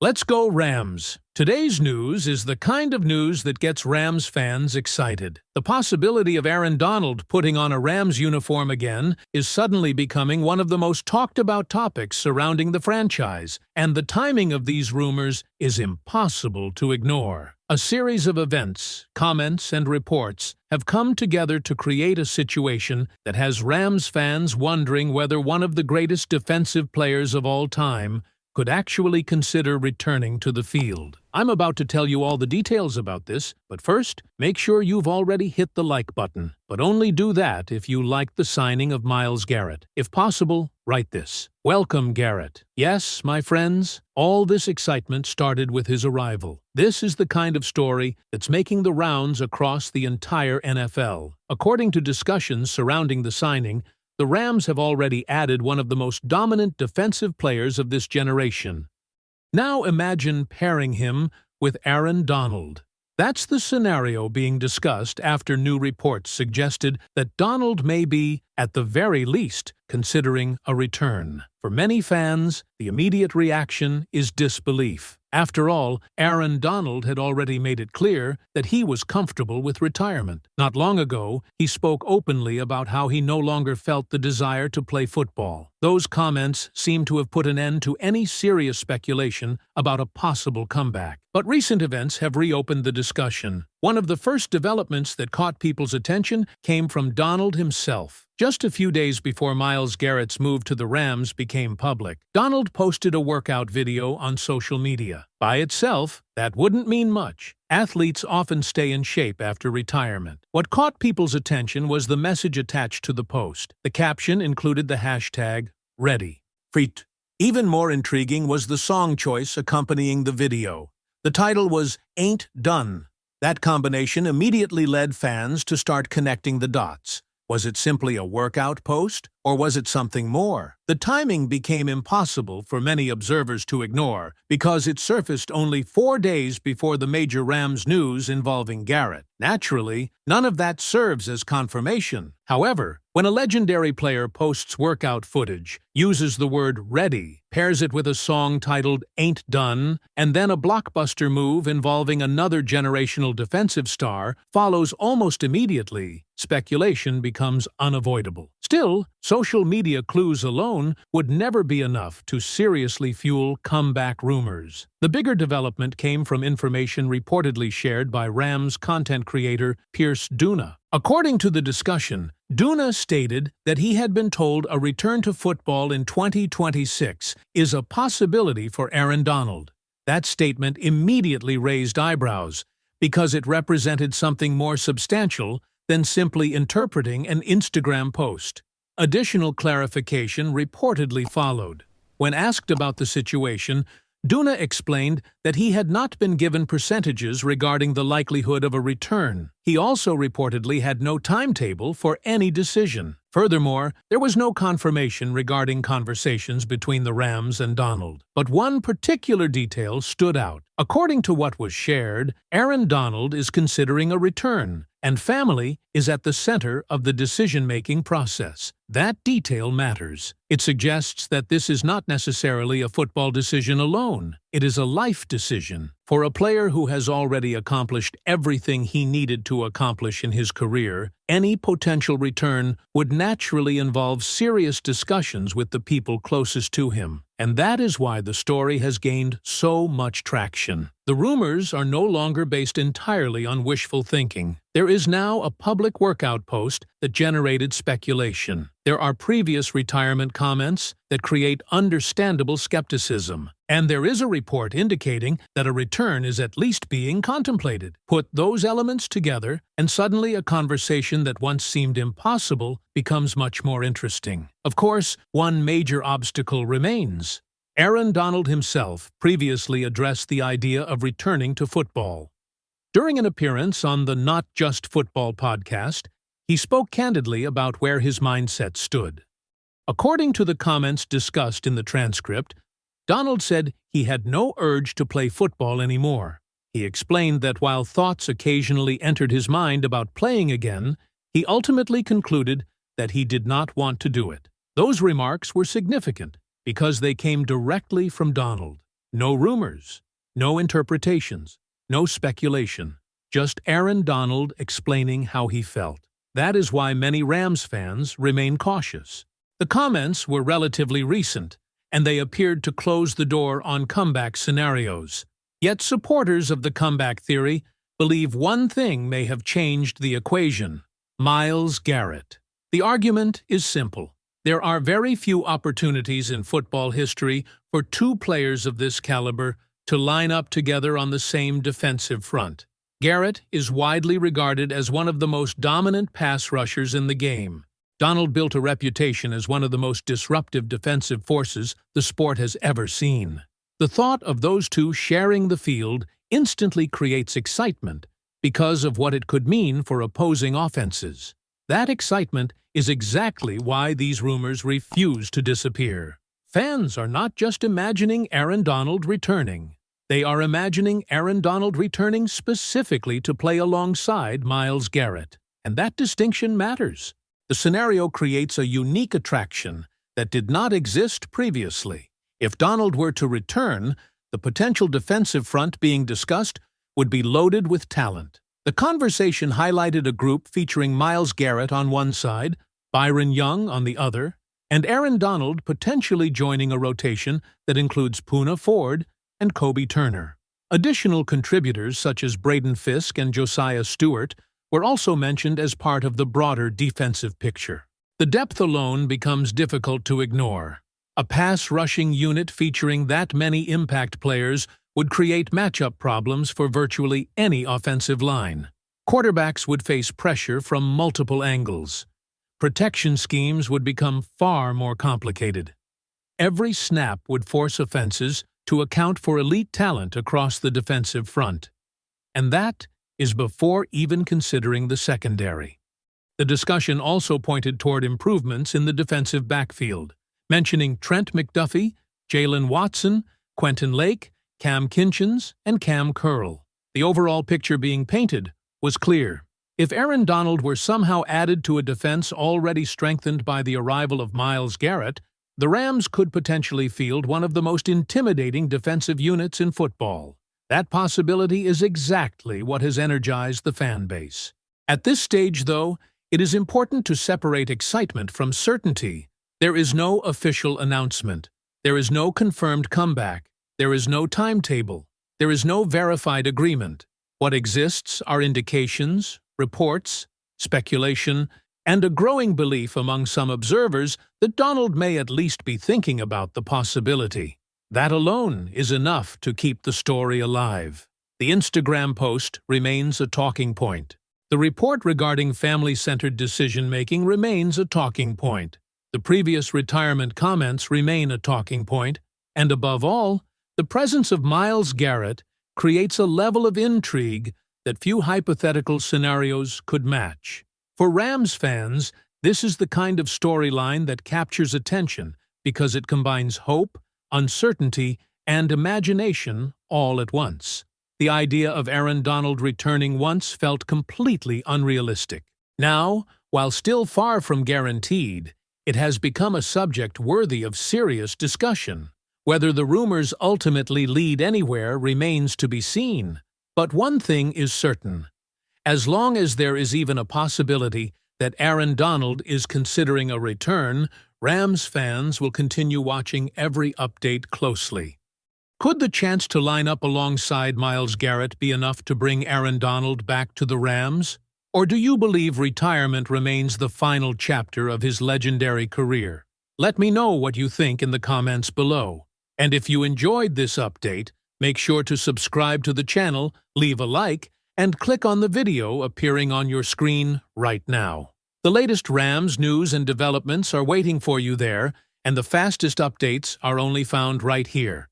Let's go Rams! Today's news is the kind of news that gets Rams fans excited. The possibility of Aaron Donald putting on a Rams uniform again is suddenly becoming one of the most talked-about topics surrounding the franchise, and the timing of these rumors is impossible to ignore. A series of events, comments, and reports have come together to create a situation that has Rams fans wondering whether one of the greatest defensive players of all time could actually consider returning to the field. I'm about to tell you all the details about this, but first, make sure you've already hit the like button. But only do that if you like the signing of Myles Garrett. If possible, write this: "Welcome, Garrett." Yes, my friends, all this excitement started with his arrival. This is the kind of story that's making the rounds across the entire NFL. According to discussions surrounding the signing, the Rams have already added one of the most dominant defensive players of this generation. Now imagine pairing him with Aaron Donald. That's the scenario being discussed after new reports suggested that Donald may be, at the very least, considering a return. For many fans, the immediate reaction is disbelief. After all, Aaron Donald had already made it clear that he was comfortable with retirement. Not long ago, he spoke openly about how he no longer felt the desire to play football. Those comments seem to have put an end to any serious speculation about a possible comeback. But recent events have reopened the discussion. One of the first developments that caught people's attention came from Donald himself. Just a few days before Myles Garrett's move to the Rams became public, Donald posted a workout video on social media. By itself, that wouldn't mean much. Athletes often stay in shape after retirement. What caught people's attention was the message attached to the post. The caption included the hashtag #Ready. Even more intriguing was the song choice accompanying the video. The title was "Ain't Done." That combination immediately led fans to start connecting the dots. Was it simply a workout post, or was it something more? The timing became impossible for many observers to ignore because it surfaced only 4 days before the major Rams news involving Garrett. Naturally, none of that serves as confirmation. However, when a legendary player posts workout footage, uses the word "ready," pairs it with a song titled "Ain't Done," and then a blockbuster move involving another generational defensive star follows almost immediately, speculation becomes unavoidable. Still, social media clues alone would never be enough to seriously fuel comeback rumors. The bigger development came from information reportedly shared by Rams content creator Pierce Duna. According to the discussion, Duna stated that he had been told a return to football in 2026 is a possibility for Aaron Donald. That statement immediately raised eyebrows because it represented something more substantial than simply interpreting an Instagram post. Additional clarification reportedly followed. When asked about the situation, Duna explained that he had not been given percentages regarding the likelihood of a return. He also reportedly had no timetable for any decision. Furthermore, there was no confirmation regarding conversations between the Rams and Donald. But one particular detail stood out. According to what was shared, Aaron Donald is considering a return, and family is at the center of the decision-making process. That detail matters. It suggests that this is not necessarily a football decision alone. It is a life decision. For a player who has already accomplished everything he needed to accomplish in his career, any potential return would naturally involve serious discussions with the people closest to him. And that is why the story has gained so much traction. The rumors are no longer based entirely on wishful thinking. There is now a public workout post that generated speculation. There are previous retirement comments that create understandable skepticism. And there is a report indicating that a return is at least being contemplated. Put those elements together, and suddenly a conversation that once seemed impossible becomes much more interesting. Of course, one major obstacle remains. Aaron Donald himself previously addressed the idea of returning to football. During an appearance on the Not Just Football podcast, he spoke candidly about where his mindset stood. According to the comments discussed in the transcript, Donald said he had no urge to play football anymore. He explained that while thoughts occasionally entered his mind about playing again, he ultimately concluded that he did not want to do it. Those remarks were significant because they came directly from Donald. No rumors, no interpretations, no speculation. Just Aaron Donald explaining how he felt. That is why many Rams fans remain cautious. The comments were relatively recent, and they appeared to close the door on comeback scenarios. Yet supporters of the comeback theory believe one thing may have changed the equation: Myles Garrett. The argument is simple. There are very few opportunities in football history for two players of this caliber to line up together on the same defensive front. Garrett is widely regarded as one of the most dominant pass rushers in the game. Donald built a reputation as one of the most disruptive defensive forces the sport has ever seen. The thought of those two sharing the field instantly creates excitement because of what it could mean for opposing offenses. That excitement is exactly why these rumors refuse to disappear. Fans are not just imagining Aaron Donald returning. They are imagining Aaron Donald returning specifically to play alongside Myles Garrett. And that distinction matters. The scenario creates a unique attraction that did not exist previously. If Donald were to return, the potential defensive front being discussed would be loaded with talent. The conversation highlighted a group featuring Myles Garrett on one side, Byron Young on the other, and Aaron Donald potentially joining a rotation that includes Poona Ford and Kobe Turner. Additional contributors such as Braden Fisk and Josiah Stewart were also mentioned as part of the broader defensive picture. The depth alone becomes difficult to ignore. A pass-rushing unit featuring that many impact players would create matchup problems for virtually any offensive line. Quarterbacks would face pressure from multiple angles. Protection schemes would become far more complicated. Every snap would force offenses to account for elite talent across the defensive front. And that is before even considering the secondary. The discussion also pointed toward improvements in the defensive backfield, mentioning Trent McDuffie, Jalen Watson, Quentin Lake, Cam Kinchens, and Cam Curl. The overall picture being painted was clear. If Aaron Donald were somehow added to a defense already strengthened by the arrival of Myles Garrett, the Rams could potentially field one of the most intimidating defensive units in football. That possibility is exactly what has energized the fan base. At this stage, though, it is important to separate excitement from certainty. There is no official announcement. There is no confirmed comeback. There is no timetable. There is no verified agreement. What exists are indications, reports, speculation, and a growing belief among some observers that Donald may at least be thinking about the possibility. That alone is enough to keep the story alive. The Instagram post remains a talking point. The report regarding family-centered decision-making remains a talking point. The previous retirement comments remain a talking point. And above all, the presence of Myles Garrett creates a level of intrigue that few hypothetical scenarios could match. For Rams fans, this is the kind of storyline that captures attention because it combines hope, uncertainty, and imagination all at once. The idea of Aaron Donald returning once felt completely unrealistic. Now, while still far from guaranteed, it has become a subject worthy of serious discussion. Whether the rumors ultimately lead anywhere remains to be seen. But one thing is certain. As long as there is even a possibility that Aaron Donald is considering a return, Rams fans will continue watching every update closely. Could the chance to line up alongside Myles Garrett be enough to bring Aaron Donald back to the Rams? Or do you believe retirement remains the final chapter of his legendary career? Let me know what you think in the comments below. And if you enjoyed this update, make sure to subscribe to the channel, leave a like, and click on the video appearing on your screen right now. The latest Rams news and developments are waiting for you there, and the fastest updates are only found right here.